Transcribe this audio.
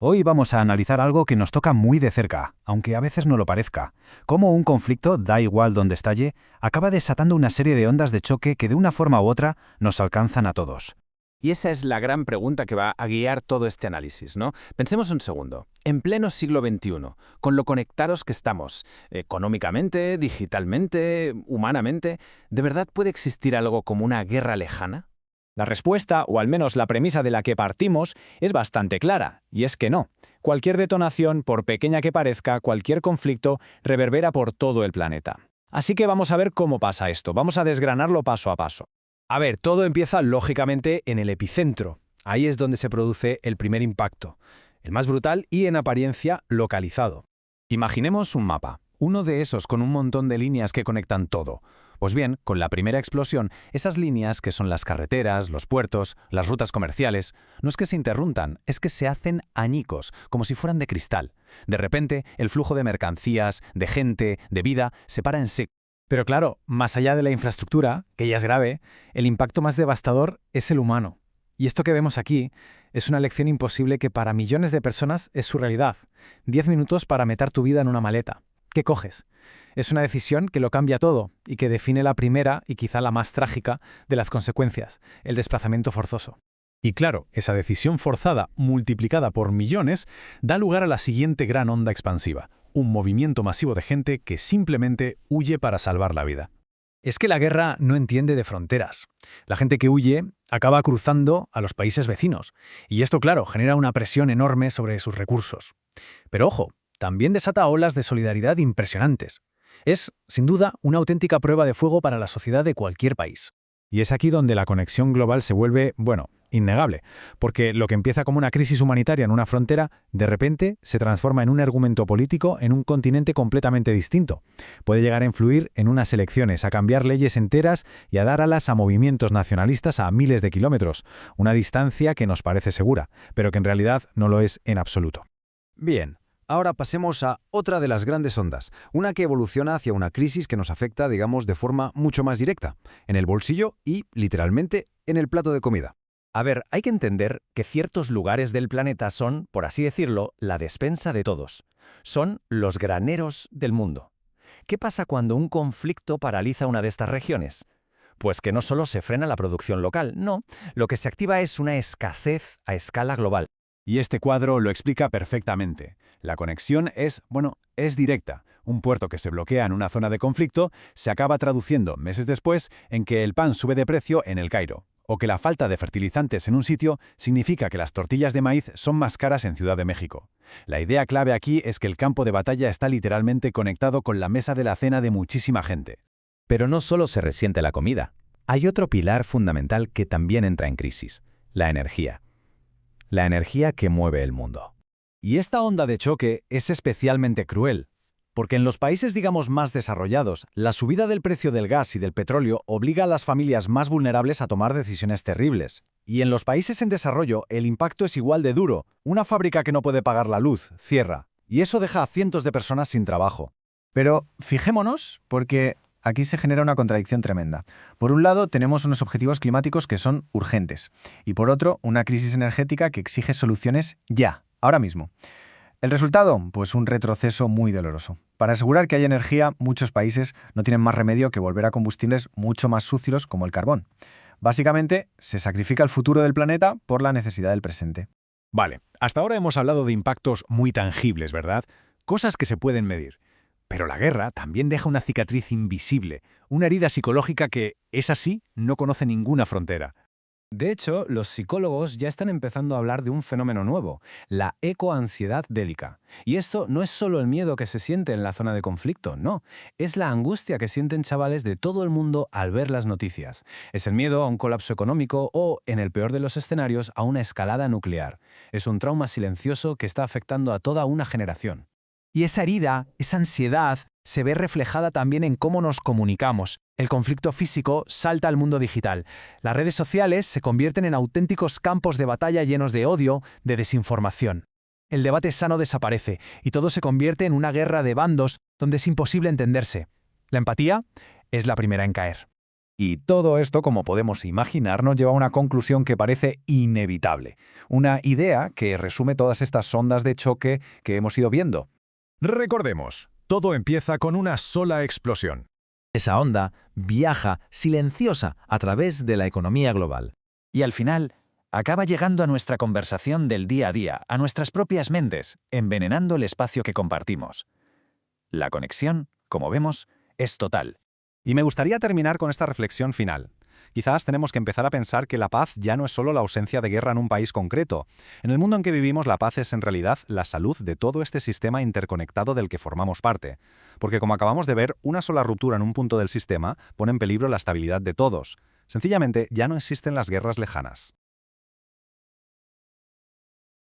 Hoy vamos a analizar algo que nos toca muy de cerca, aunque a veces no lo parezca. Cómo un conflicto, da igual donde estalle, acaba desatando una serie de ondas de choque que de una forma u otra nos alcanzan a todos. Y esa es la gran pregunta que va a guiar todo este análisis, ¿no? Pensemos un segundo. En pleno siglo XXI, con lo conectados que estamos, económicamente, digitalmente, humanamente, ¿de verdad puede existir algo como una guerra lejana? La respuesta, o al menos la premisa de la que partimos, es bastante clara, y es que no. Cualquier detonación, por pequeña que parezca, cualquier conflicto, reverbera por todo el planeta. Así que vamos a ver cómo pasa esto, vamos a desgranarlo paso a paso. A ver, todo empieza lógicamente en el epicentro. Ahí es donde se produce el primer impacto, el más brutal y en apariencia localizado. Imaginemos un mapa, uno de esos con un montón de líneas que conectan todo. Pues bien, con la primera explosión, esas líneas, que son las carreteras, los puertos, las rutas comerciales, no es que se interrumpan, es que se hacen añicos, como si fueran de cristal. De repente, el flujo de mercancías, de gente, de vida, se para en seco. Pero claro, más allá de la infraestructura, que ya es grave, el impacto más devastador es el humano. Y esto que vemos aquí es una lección imposible que para millones de personas es su realidad. 10 minutos para meter tu vida en una maleta. ¿Qué coges? Es una decisión que lo cambia todo y que define la primera y quizá la más trágica de las consecuencias, el desplazamiento forzoso. Y claro, esa decisión forzada, multiplicada por millones, da lugar a la siguiente gran onda expansiva, un movimiento masivo de gente que simplemente huye para salvar la vida. Es que la guerra no entiende de fronteras. La gente que huye acaba cruzando a los países vecinos, y esto, claro, genera una presión enorme sobre sus recursos. Pero ojo, también desata olas de solidaridad impresionantes. Es, sin duda, una auténtica prueba de fuego para la sociedad de cualquier país. Y es aquí donde la conexión global se vuelve, innegable, porque lo que empieza como una crisis humanitaria en una frontera, de repente se transforma en un argumento político en un continente completamente distinto. Puede llegar a influir en unas elecciones, a cambiar leyes enteras y a dar alas a movimientos nacionalistas a miles de kilómetros, una distancia que nos parece segura, pero que en realidad no lo es en absoluto. Bien, ahora pasemos a otra de las grandes ondas, una que evoluciona hacia una crisis que nos afecta, digamos, de forma mucho más directa, en el bolsillo y, literalmente, en el plato de comida. A ver, hay que entender que ciertos lugares del planeta son, por así decirlo, la despensa de todos. Son los graneros del mundo. ¿Qué pasa cuando un conflicto paraliza una de estas regiones? Pues que no solo se frena la producción local, no, lo que se activa es una escasez a escala global. Y este cuadro lo explica perfectamente. La conexión es directa. Un puerto que se bloquea en una zona de conflicto se acaba traduciendo meses después en que el pan sube de precio en El Cairo, o que la falta de fertilizantes en un sitio significa que las tortillas de maíz son más caras en Ciudad de México. La idea clave aquí es que el campo de batalla está literalmente conectado con la mesa de la cena de muchísima gente. Pero no solo se resiente la comida. Hay otro pilar fundamental que también entra en crisis: la energía. La energía que mueve el mundo. Y esta onda de choque es especialmente cruel, porque en los países, digamos, más desarrollados, la subida del precio del gas y del petróleo obliga a las familias más vulnerables a tomar decisiones terribles. Y en los países en desarrollo, el impacto es igual de duro. Una fábrica que no puede pagar la luz cierra, y eso deja a cientos de personas sin trabajo. Pero fijémonos, porque aquí se genera una contradicción tremenda. Por un lado, tenemos unos objetivos climáticos que son urgentes, y por otro, una crisis energética que exige soluciones ya, ahora mismo. ¿El resultado? Pues un retroceso muy doloroso. Para asegurar que haya energía, muchos países no tienen más remedio que volver a combustibles mucho más sucios como el carbón. Básicamente, se sacrifica el futuro del planeta por la necesidad del presente. Vale, hasta ahora hemos hablado de impactos muy tangibles, ¿verdad? Cosas que se pueden medir. Pero la guerra también deja una cicatriz invisible, una herida psicológica que, es así, no conoce ninguna frontera. De hecho, los psicólogos ya están empezando a hablar de un fenómeno nuevo, la ecoansiedad bélica. Y esto no es solo el miedo que se siente en la zona de conflicto, no. Es la angustia que sienten chavales de todo el mundo al ver las noticias. Es el miedo a un colapso económico o, en el peor de los escenarios, a una escalada nuclear. Es un trauma silencioso que está afectando a toda una generación. Y esa herida, esa ansiedad, se ve reflejada también en cómo nos comunicamos. El conflicto físico salta al mundo digital. Las redes sociales se convierten en auténticos campos de batalla llenos de odio, de desinformación. El debate sano desaparece y todo se convierte en una guerra de bandos donde es imposible entenderse. La empatía es la primera en caer. Y todo esto, como podemos imaginar, nos lleva a una conclusión que parece inevitable. Una idea que resume todas estas ondas de choque que hemos ido viendo. Recordemos, todo empieza con una sola explosión. Esa onda viaja silenciosa a través de la economía global. Y al final, acaba llegando a nuestra conversación del día a día, a nuestras propias mentes, envenenando el espacio que compartimos. La conexión, como vemos, es total. Y me gustaría terminar con esta reflexión final. Quizás tenemos que empezar a pensar que la paz ya no es solo la ausencia de guerra en un país concreto. En el mundo en que vivimos, la paz es en realidad la salud de todo este sistema interconectado del que formamos parte. Porque como acabamos de ver, una sola ruptura en un punto del sistema pone en peligro la estabilidad de todos. Sencillamente, ya no existen las guerras lejanas.